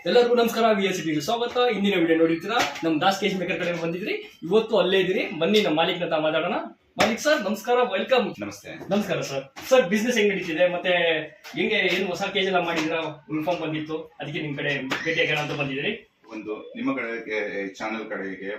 ಎಲ್ಲರಿಗೂ ನಮಸ್ಕಾರ. VSCP ಸ್ವಾಗತ. ಇಂದಿನ ವಿಡಿಯೋ ನೋಡಿರ್ತೀರಾ, ನಮ್ಮ ದಾಸ್ ಕೇಶ್ ಮೇಕರ್ ಕಡೆ ಬಂದಿದ್ರಿ. ಇವತ್ತು ಅಲ್ಲೇ ಇದ್ದೀರಿ. ಬನ್ನಿ ನಮ್ಮ ಮಾಲೀಕ್ ಹತ್ರ ಮಾತಾಡೋಣ. ಮಾಲೀಕ್ ಸರ್ ನಮಸ್ಕಾರ, ವೆಲ್ಕಮ್. ನಮಸ್ತೆ. ನಮಸ್ಕಾರ ಸರ್. ಸರ್ ಬಿಸ್ನೆಸ್ ಹೆಂಗ್ ನಡೀತಿದೆ, ಮತ್ತೆ ಹೆಂಗೆ ಏನು ಹೊಸ ಕೇಜ್ ಎಲ್ಲ ಮಾಡಿದಿರಾ? ಇನ್ಫಾರ್ಮ್ ಬಂದಿತ್ತು, ಅದಕ್ಕೆ ನಿಮ್ ಕಡೆ ಭೇಟಿಯಾಗೋಣ ಅಂತ ಬಂದಿದ್ರಿ. ಒಂದು ನಿಮ್ಮ ಕಡೆಗೆ ಚಾನೆಲ್ ಕಡೆಗೆ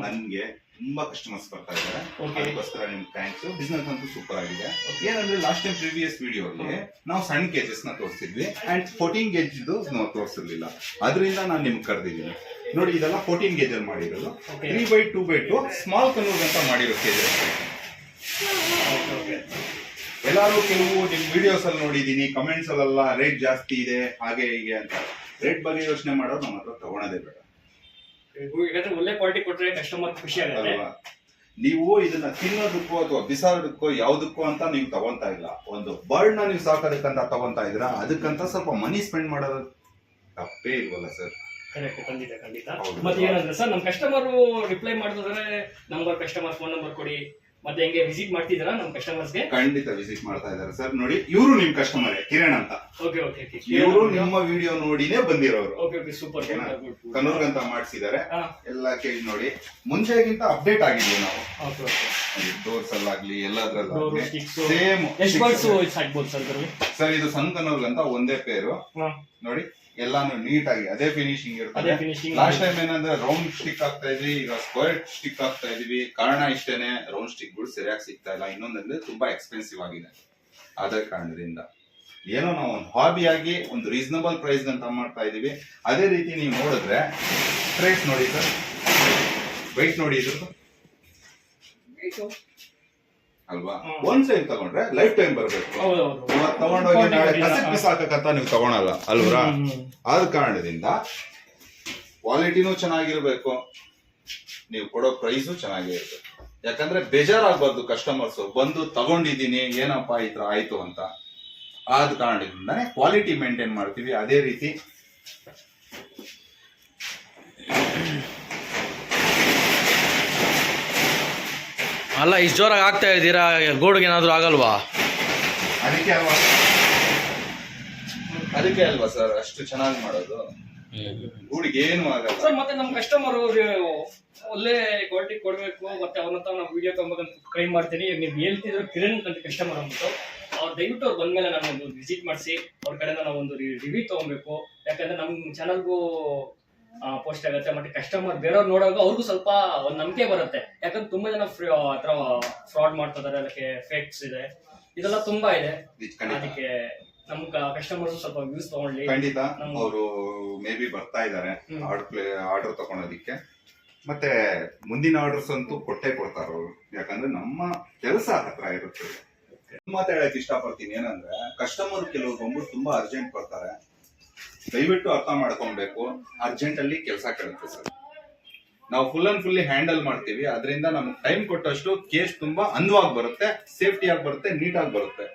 ನನ್ಗೆ ತುಂಬಾ ಕಸ್ಟಮರ್ಸ್ ಬರ್ತಾ ಇದ್ದಾರೆ, ಅದಕ್ಕೋಸ್ಕರ ನಿಮ್ಗೆ ಥ್ಯಾಂಕ್ಸ್. ಬಿಸ್ನೆಸ್ ಅಂತೂ ಸೂಪರ್ ಆಗಿದೆ. ಏನಂದ್ರೆ ಲಾಸ್ಟ್ ಟೈಮ್ ಪ್ರೀವಿಯಸ್ ವಿಡಿಯೋ ಅಲ್ಲಿ ನಾವು ಸಣ್ಣ ಕೇಜಸ್ ನ ತೋರಿಸಿದ್ವಿ ಅಂಡ್ 14 ಗೇಜ್ ನಾವು ತೋರಿಸಿರ್ಲಿಲ್ಲ, ಅದರಿಂದ ನಾನು ನಿಮ್ಗೆ ಕರೆದಿದ್ದೀನಿ. ನೋಡಿ, ಇದೆಲ್ಲ 14 ಗೇಜ್ ಅಲ್ಲಿ ಮಾಡಿರೋದು. 3x2x2 ಸ್ಮಾಲ್ ಕನ್ನೂರ್ ಅಂತ ಮಾಡಿರೋ ಕೇಜಸ್. ಎಲ್ಲಾರು ಕೆಲವು ನಿಮ್ ವಿಡಿಯೋಸ್ ಅಲ್ಲಿ ನೋಡಿದೀನಿ, ಕಮೆಂಟ್ಸ್ ಅಲ್ಲೆಲ್ಲ ರೇಟ್ ಜಾಸ್ತಿ ಇದೆ ಹಾಗೆ ಹೀಗೆ ಅಂತ. ರೇಟ್ ಬಗ್ಗೆ ಯೋಚನೆ ಮಾಡೋದು ನಮ್ಮ ಹತ್ರ ತಗೊಳೋದೇ ಬೇಡ. ಒಳ್ಳೆ ಕ್ವಾಲಿಟಿ ಕೊಟ್ರೆ ಕಸ್ಟಮರ್ ಖುಷಿ ಆಗುತ್ತೆ. ನೀವು ಇದನ್ನ ತಿನ್ನೋದಕ್ಕೋ ಅಥವಾ ಬಿಸಾಡೋದಕ್ಕೋ ಯಾವ್ದಕ್ಕೋ ಅಂತ ನೀವು ತಗೊಂತಾ ಇಲ್ಲ, ಒಂದು ಬರ್ಡ್ ನ ನೀವು ಸಾಕೋದಕ್ಕಂತ ತಗೊಂತಾ ಇದ್ರ, ಅದಕ್ಕಂತ ಸ್ವಲ್ಪ ಮನಿ ಸ್ಪೆಂಡ್ ಮಾಡೋದು ತಪ್ಪೇ ಇಲ್ವಲ್ಲ ಸರ್? ಖಂಡಿತ. ಮತ್ತೆ ಏನಂದ್ರೆ ಸರ್, ನಮ್ ಕಸ್ಟಮರ್ ರಿಪ್ಲೈ ಮಾಡಿದ್ರೆ ನಂಬರ್, ಕಸ್ಟಮರ್ ಫೋನ್ ನಂಬರ್ ಕೊಡಿ, ಮತ್ತೆ ಹೆಂಗೆ ವಿಸಿಟ್ ಮಾಡ್ತಿದ್ದೀರಾ ನಮ್ಮ ಕಸ್ಟಮರ್ಸ್ಗೆ? ಖಂಡಿತ ವಿಸಿಟ್ ಮಾಡ್ತಾ ಇದಾರೆ ಸರ್. ನೋಡಿ, ಇವರು ನಿಮ್ ಕಸ್ಟಮರ್ ಕಿರಣ್ ಅಂತ. ಇವರು ನಿಮ್ಮ ವಿಡಿಯೋ ನೋಡಿನೇ ಬಂದಿರೋರು. ಸೂಪರ್. ಕನ್ನೂರ್ ಅಂತ ಮಾಡಿಸಿದ್ದಾರೆ ಎಲ್ಲ ಕೇಳಿ. ನೋಡಿ, ಮುಂಚೆಗಿಂತ ಅಪ್ಡೇಟ್ ಆಗಿದ್ವಿ ನಾವು. ಡೋರ್ಸ್ ಅಲ್ಲಾಗ್ಲಿ ಎಲ್ಲದ್ರಲ್ಲಾಗ್ಲಿ ಸೇಮ್. ಸರ್ ಇದು ಸಣ್ಣ ಕನ್ನೂರ್ ಅಂತ ಒಂದೇ ಪೇರು. ನೋಡಿ, ಎಲ್ಲಾನು ನೀಟ್ ಆಗಿ ಅದೇ ಫಿನಿಶಿಂಗ್ ಇರ್ತದೆ. ಲಾಸ್ಟ್ ಟೈಮ್ ಏನಂದ್ರೆ ರೌಂಡ್ ಸ್ಟಿಕ್ ಆಗ್ತಾ ಇದ್ವಿ, ಈಗ ಸ್ಕ್ವೇರ್ ಸ್ಟಿಕ್ ಆಗ್ತಾ ಇದೀವಿ. ಕಾರಣ ಇಷ್ಟೇನೆ, ರೌಂಡ್ ಸ್ಟಿಕ್ ಗಳು ಸರಿಯಾಗಿ ಸಿಗ್ತಾ ಇಲ್ಲ. ಇನ್ನೊಂದಂದ್ರೆ ತುಂಬಾ ಎಕ್ಸ್ಪೆನ್ಸಿವ್ ಆಗಿದೆ. ಅದೇ ಕಾರಣದಿಂದ ಏನೋ ನಾವು ಒಂದು ಹಾಬಿ ಆಗಿ ಒಂದು ರೀಸನಬಲ್ ಪ್ರೈಸ್ ಅಂತ ಮಾಡ್ತಾ ಇದೀವಿ. ಅದೇ ರೀತಿ ನೀವು ನೋಡಿದ್ರೆ ಪ್ರೈಸ್ ನೋಡಿ ಸರ್, ವೆಯ್ಟ್ ನೋಡಿ ಇದ್ರದ್ದು ಅಲ್ವಾ. ಒಂದ್ ಟೈಮ್ ತಗೊಂಡ್ರೆ ಲೈಫ್ ಟೈಮ್ ಬರ್ಬೇಕು. ತಗೊಂಡೋಗಿ ನಾಳೆ ಕಸಕ್ ಬಿಸಾಕಂತ ನೀವು ತಗೊಳಲ್ಲ ಅಲ್ವಾ. ಆದ ಕಾರಣದಿಂದ ಕ್ವಾಲಿಟಿನೂ ಚೆನ್ನಾಗಿರ್ಬೇಕು, ನೀವು ಕೊಡೋ ಪ್ರೈಸು ಚೆನ್ನಾಗಿರ್ಬೇಕು. ಯಾಕಂದ್ರೆ ಬೇಜಾರಾಗಬಾರ್ದು ಕಸ್ಟಮರ್ಸ್ ಬಂದು ತಗೊಂಡಿದ್ದೀನಿ ಏನಪ್ಪಾ ಈ ತರ ಆಯ್ತು ಅಂತ. ಆದ ಕಾರಣದಿಂದಾನೆ ಕ್ವಾಲಿಟಿ ಮೇಂಟೈನ್ ಮಾಡ್ತೀವಿ. ಅದೇ ರೀತಿ ಅಲ್ಲ, ಇಷ್ಟು ಜೋರಾಗಿ ಆಗ್ತಾ ಇದ್ದೀರಾ, ಗೋಡ್ಗೆ ಏನಾದ್ರು ಆಗಲ್ವಾ? ಅದಕ್ಕೆ ಅಲ್ವಾ ಸರ್ ಅಷ್ಟು ಚೆನ್ನಾಗಿ ಮಾಡೋದು. ಗೂಡಿಗೆ ಏನು ಆಗಲ್ಲ ಸರ್. ಮತ್ತೆ ನಮ್ಮ ಕಸ್ಟಮರ್ ಒಳ್ಳೆ ಕ್ವಾಲಿಟಿ ಕೊಡ್ಬೇಕು, ಮತ್ತೆ ಅವ್ರಂತ ನಾವು ವಿಡಿಯೋ ತಗೋಬೇಕಂತ ಟ್ರೈ ಮಾಡ್ತೀನಿ. ನೀವು ಹೇಳ್ತಿದ್ರು ಕಿರಣ್ ಅಂತ ಕಸ್ಟಮರ್ ಅಂದ್ಬಿಟ್ಟು, ಅವ್ರು ದಯವಿಟ್ಟು ಅವ್ರು ಬಂದ್ಮೇಲೆ ನಾನು ಒಂದು ವಿಸಿಟ್ ಮಾಡಿಸಿ ಅವ್ರ ಕಡೆಯಿಂದ ನಾವು ಒಂದು ರಿವ್ಯೂ ತಗೊಬೇಕು. ಯಾಕಂದ್ರೆ ನಮ್ಮ ಚಾನಲ್ಗೂ ಪೋಸ್ಟ್ ಆಗುತ್ತೆ, ಮತ್ತೆ ಕಸ್ಟಮರ್ ಬೇರೆಯವ್ರು ನೋಡುವಾಗ ಅವ್ರಿಗೂ ಸ್ವಲ್ಪ ಒಂದು ನಂಬಿಕೆ ಬರುತ್ತೆ. ಯಾಕಂದ್ರೆ ತುಂಬಾ ಜನ ಫ್ರಾಡ್ ಮಾಡ್ತಾ ಇದಾರೆ, ಅದಕ್ಕೆ ಫೇಕ್ಸ್ ಇದೆ, ಇದೆಲ್ಲ ತುಂಬಾ ಇದೆ. ಅದಕ್ಕೆ ನಮ್ ಕಸ್ಟಮರ್ಸ್ ಸ್ವಲ್ಪ ವ್ಯೂಸ್ ತಗೊಳ್ಳಿ. ಖಂಡಿತ ಅವರು ಮೇ ಬಿ ಬರ್ತಾ ಇದಾರೆ ಆರ್ಡರ್ ತಗೊಳೋದಿಕ್ಕೆ. ಮತ್ತೆ ಮುಂದಿನ ಆರ್ಡರ್ಸ್ ಅಂತೂ ಕೊಟ್ಟೆ ಕೊಡ್ತಾರ ಅವರು, ಯಾಕಂದ್ರೆ ನಮ್ಮ ಕೆಲಸ ಹತ್ರ ಇರುತ್ತೆ. ಮಾತು ಹೇಳಕ್ ಇಷ್ಟಪಡ್ತೀನಿ ಏನಂದ್ರೆ, ಕಸ್ಟಮರ್ ಕೆಲವರು ಬಂದ್ಬಿಟ್ಟು ತುಂಬಾ ಅರ್ಜೆಂಟ್ ಬರ್ತಾರೆ. ದಯವಿಟ್ಟು ಅರ್ಥ ಮಾಡ್ಕೊಬೇಕು, ಅರ್ಜೆಂಟ್ ಅಲ್ಲಿ ಕೆಲಸ ಕೇಳುತ್ತೆ ಸರ್. ನಾವು ಫುಲ್ ಅಂಡ್ ಫುಲ್ಲಿ ಹ್ಯಾಂಡಲ್ ಮಾಡ್ತೀವಿ. ಅದರಿಂದ ನಮ್ಗೆ ಟೈಮ್ ಕೊಟ್ಟಷ್ಟು ಕೇಸ್ ತುಂಬಾ ಅಂದವಾಗಿ ಬರುತ್ತೆ, ಸೇಫ್ಟಿ ಆಗಿ ಬರುತ್ತೆ, ನೀಟಾಗಿ ಬರುತ್ತೆ.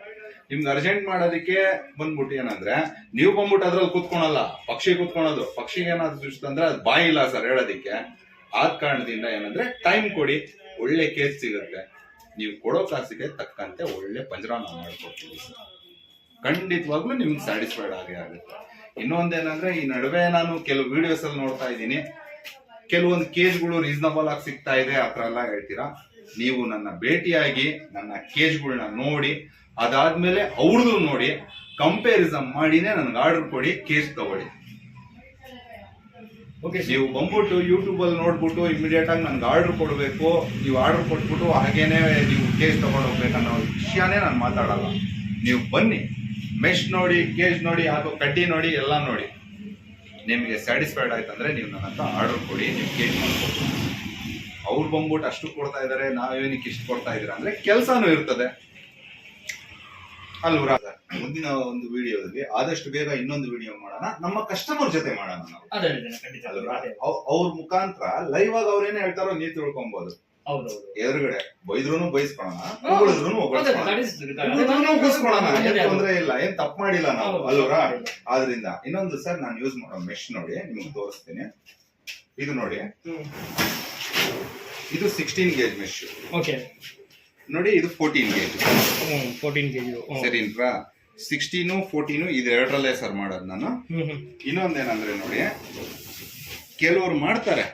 ನಿಮ್ಗೆ ಅರ್ಜೆಂಟ್ ಮಾಡೋದಕ್ಕೆ ಬಂದ್ಬಿಟ್ಟು ಏನಂದ್ರೆ, ನೀವು ಬಂದ್ಬಿಟ್ಟು ಅದ್ರಲ್ಲಿ ಕೂತ್ಕೊಳಲ್ಲ, ಪಕ್ಷಿ ಕೂತ್ಕೊಳೋದು. ಪಕ್ಷಿಗೆ ಏನಾದ್ರು ಅಂದ್ರೆ ಅದು ಬಾಯಿ ಇಲ್ಲ ಸರ್ ಹೇಳೋದಿಕ್ಕೆ. ಆದ ಕಾರಣದಿಂದ ಏನಂದ್ರೆ ಟೈಮ್ ಕೊಡಿ, ಒಳ್ಳೆ ಕೇಸ್ ಸಿಗುತ್ತೆ. ನೀವು ಕೊಡೋ ಕಾಸಿಗೆ ತಕ್ಕಂತೆ ಒಳ್ಳೆ ಪಂಜರ ನಾವು ಮಾಡ್ಕೊಡ್ತೀವಿ ಸರ್. ಖಂಡಿತವಾಗ್ಲೂ ನಿಮ್ಗೆ ಸ್ಯಾಟಿಸ್ಫೈಡ್ ಆಗೇ ಆಗುತ್ತೆ. ಇನ್ನೊಂದೇನಂದ್ರೆ, ಈ ನಡುವೆ ನಾನು ಕೆಲವು ವಿಡಿಯೋಸ್ ಅಲ್ಲಿ ನೋಡ್ತಾ ಇದ್ದೀನಿ, ಕೆಲವೊಂದು ಕೇಜ್ಗಳು ರೀಸನಬಲ್ ಆಗಿ ಸಿಗ್ತಾ ಇದೆ ಆತರ ಎಲ್ಲ ಹೇಳ್ತೀರಾ. ನೀವು ನನ್ನ ಭೇಟಿಯಾಗಿ ನನ್ನ ಕೇಜ್ಗಳನ್ನ ನೋಡಿ, ಅದಾದ್ಮೇಲೆ ಅವ್ರದ್ದು ನೋಡಿ ಕಂಪ್ಯಾರಿಸನ್ ಮಾಡಿನೇ ನನ್ಗೆ ಆರ್ಡರ್ ಕೊಡಿ, ಕೇಜ್ ತಗೊಳ್ಳಿ. ನೀವು ಬಂದ್ಬಿಟ್ಟು ಯೂಟ್ಯೂಬ್ ಅಲ್ಲಿ ನೋಡ್ಬಿಟ್ಟು ಇಮಿಡಿಯೇಟ್ ಆಗಿ ನನ್ಗೆ ಆರ್ಡರ್ ಕೊಡ್ಬೇಕು, ನೀವು ಆರ್ಡರ್ ಕೊಟ್ಬಿಟ್ಟು ಹಾಗೇನೆ ನೀವು ಕೇಜ್ ತಗೊಂಡು ಹೋಗ್ಬೇಕನ್ನೋ ವಿಷಯನೇ ನಾನು ಮಾತಾಡಲ್ಲ. ನೀವು ಬನ್ನಿ, ಮೆಶ್ ನೋಡಿ, ಕೇಜ್ ನೋಡಿ, ಹಾಗೂ ಕಡ್ಡಿ ನೋಡಿ, ಎಲ್ಲ ನೋಡಿ. ನಿಮಗೆ ಸ್ಯಾಟಿಸ್ಫೈಡ್ ಆಯ್ತಂದ್ರೆ ನೀವು ನನ್ನ ಹತ್ರ ಆರ್ಡರ್ ಕೊಡಿ, ನೀವು ಕೇಜ್ ಮಾಡ್ಕೊಡ್ತೀವಿ. ಅವ್ರು ಬಂದ್ಬಿಟ್ಟು ಅಷ್ಟು ಕೊಡ್ತಾ ಇದಾರೆ, ನಾವೇನಕ್ಕೆ ಇಷ್ಟು ಕೊಡ್ತಾ ಇದೀರ ಅಂದ್ರೆ ಕೆಲಸನೂ ಇರ್ತದೆ ಅಲ್ವಾ. ಮುಂದಿನ ಒಂದು ವಿಡಿಯೋದಲ್ಲಿ ಆದಷ್ಟು ಬೇಗ ಇನ್ನೊಂದು ವಿಡಿಯೋ ಮಾಡೋಣ, ನಮ್ಮ ಕಸ್ಟಮರ್ ಜೊತೆ ಮಾಡೋಣ ನಾವು. ಅವ್ರ ಮುಖಾಂತರ ಲೈವ್ ಆಗಿ ಅವ್ರೇನೇ ಹೇಳ್ತಾರೋ ನೀವು ತಿಳ್ಕೊಬಹುದು. ಎದುರುಗಡೆ ಬೈದ್ರೂ ಬೈಸ್ಕೊಳೋಣ, ಉಗುಳಿದ್ರು ಉಗಿಸ್ಕೊಳೋಣ, ಏನ್ ತೊಂದ್ರೆ ಇಲ್ಲ, ಏನ್ ತಪ್ಪು ಮಾಡಿಲ್ಲ ನಾವು ಅಲ್ವರಾ. ಆದ್ರಿಂದ ಇನ್ನೊಂದು ಸರ್, ನಾನು ಯೂಸ್ ಮಾಡೋ ಮೆಶ್ ನೋಡಿ ನಿಮ್ಗೆ ತೋರಿಸ್ತೀನಿ. ಇದು ನೋಡಿ, ಇದು 16 ಗೇಜ್ ಮೆಶ್. ನೋಡಿ, ಇದು 14 ಗೇಜ್. ಸರಿನಾ? 16, 14 ಇದೆರಡರಲ್ಲೇ ಸರ್ ಮಾಡೋದು ನಾನು. ಇನ್ನೊಂದೇನಂದ್ರೆ ನೋಡಿ, ಕೆಲವ್ರು ಮಾಡ್ತಾರೆ,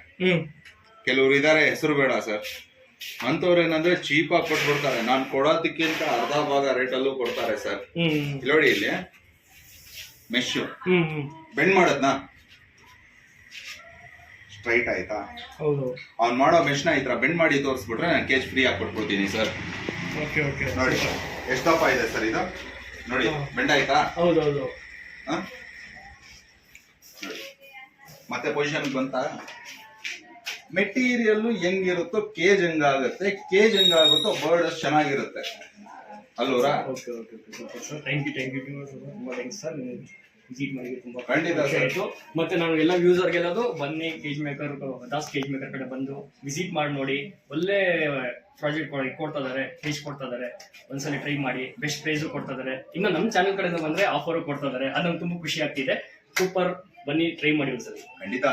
ಕೆಲವ್ರು ಇದಾರೆ, ಹೆಸರು ಬೇಡ ಸರ್, ಅಂತವ್ರು ಏನಂದ್ರೆ ಚೀಪ್ ಆಗಿ ಕೊಟ್ಬಿಡ್ತಾರೆ. ನಾನು ಕೊಡೋದಕ್ಕಿಂತ ಅರ್ಧ ಭಾಗ ರೇಟಲ್ಲೂ ಕೊಡ್ತಾರೆ ಸರ್. ನೋಡಿ ಇಲ್ಲಿ ಮೆಶ್ ಬೆಂಡ್ ಮಾಡದ್ನ ಸ್ಟ್ರೈಟ್ ಆಯ್ತಾ, ಹೌದು. ಅವ್ನ್ ಮಾಡೋ ಮೆಶ್ನ ಈ ತರ ಬೆಂಡ್ ಮಾಡಿ ತೋರಿಸ್ಬಿಟ್ರೆ ನಾನು ಕೇಜ್ ಫ್ರೀ ಆಗಿ ಕೊಟ್ಬಿಡ್ತೀನಿ ಸರ್. ನೋಡಿ ಎಷ್ಟು ದಪ್ಪ ಇದೆ ಸರ್ ಇದು, ನೋಡಿ ಬೆಂಡ್ ಆಯ್ತಾ. ಹೌದೌದು. ನೋಡಿ ಮತ್ತೆ ಪೊಸಿಷನ್ ಬಂತ. ಮೆಟೀರಿಯಲ್ ಹೆಂಗಿರುತ್ತೋ ಕೇಜ್ ಹೆಂಗಾಗುತ್ತೆ, ಕೇಜ್ ಹೆಂಗಾಗುತ್ತೋ ಬರ್ಡ್ ಅಷ್ಟು ಚೆನ್ನಾಗಿರುತ್ತೆ ಅಲ್ಲೂರಾ. ಥ್ಯಾಂಕ್ ಯು ತುಂಬಾ ಥ್ಯಾಂಕ್ಸ್ ಸರ್. ವಿಸಿಟ್ ಮಾಡಿ ತುಂಬಾ ಖಂಡಿತ ಖುಷಿ ಆಯ್ತು. ಮತ್ತೆ ನಾವು ಎಲ್ಲ ವ್ಯೂಸರ್ಗೆ ಎಲ್ಲದು ಬನ್ನಿ, cage maker Das cage maker ಕಡೆ ಬಂದು ವಿಸಿಟ್ ಮಾಡಿ ನೋಡಿ. ಒಳ್ಳೆ ಪ್ರಾಜೆಕ್ಟ್ ಕೊಡ್ತಾ ಇದಾರೆ, ಕೇಜ್ ಕೊಡ್ತಾ ಇದಾರೆ. ಒಂದ್ಸಲ ಟ್ರೈ ಮಾಡಿ, ಬೆಸ್ಟ್ ಪ್ರೈಸ್ ಕೊಡ್ತಾ ಇದಾರೆ. ಇನ್ನು ನಮ್ಮ ಚಾನಲ್ ಕಡೆಯಿಂದ ಬಂದ್ರೆ ಆಫರ್ ಕೊಡ್ತಾ ಇದಾರೆ. ಅದು ನಮ್ಗೆ ತುಂಬಾ ಖುಷಿ ಆಗ್ತಿದೆ. ಸೂಪರ್, ಬನ್ನಿ ಟ್ರೈ ಮಾಡಿ ಒಂದ್ಸಲ. ಖಂಡಿತ.